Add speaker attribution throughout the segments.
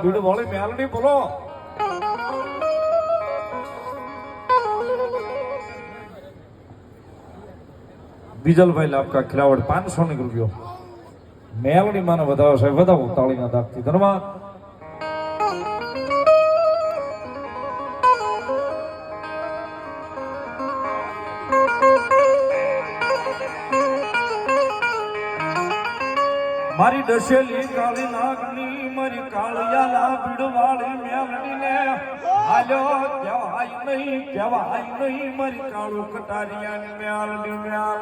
Speaker 1: ભીડ વાળી મેલડી બોલો બીજલભાઈ લાપકા ખિલાવડ 500 રૂપિયો મેલડી માને વધાવો સાહેબ વધાવો તાળીના દાગથી ધન્યવાદ મારી દશેલી કાળી નાગની મારી કાળિયાલા ભીડવાળી મેલડીને હાલ્યો કહેવાય નહીં મારી કાળું કટારિયાની મેલડી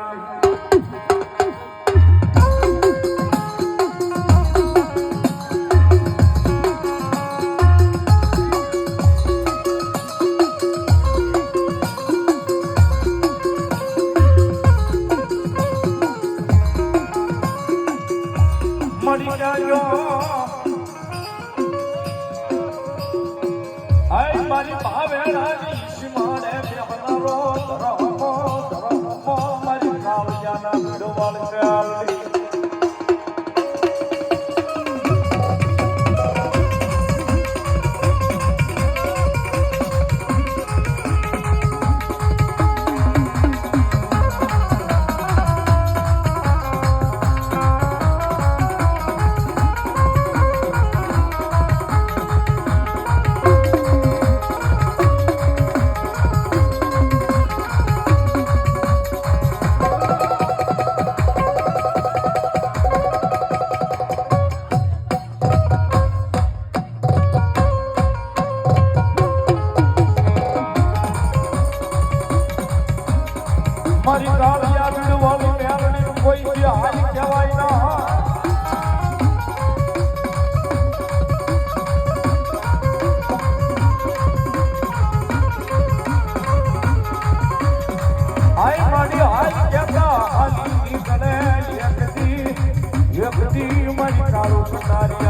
Speaker 1: મળી ગયો આય મારી ભાવેરાની સીમાડે બેહનારો ધરમો મારી કાળિયાના ભીડવાળ ચાલી મારી કાળિયા ભીડવાળી મેલડી કોઈ બી હાલ કહેવાય ના આય મારી હાલ કહેતા હાલી નીકળે એકદી મારી કાળું કટારી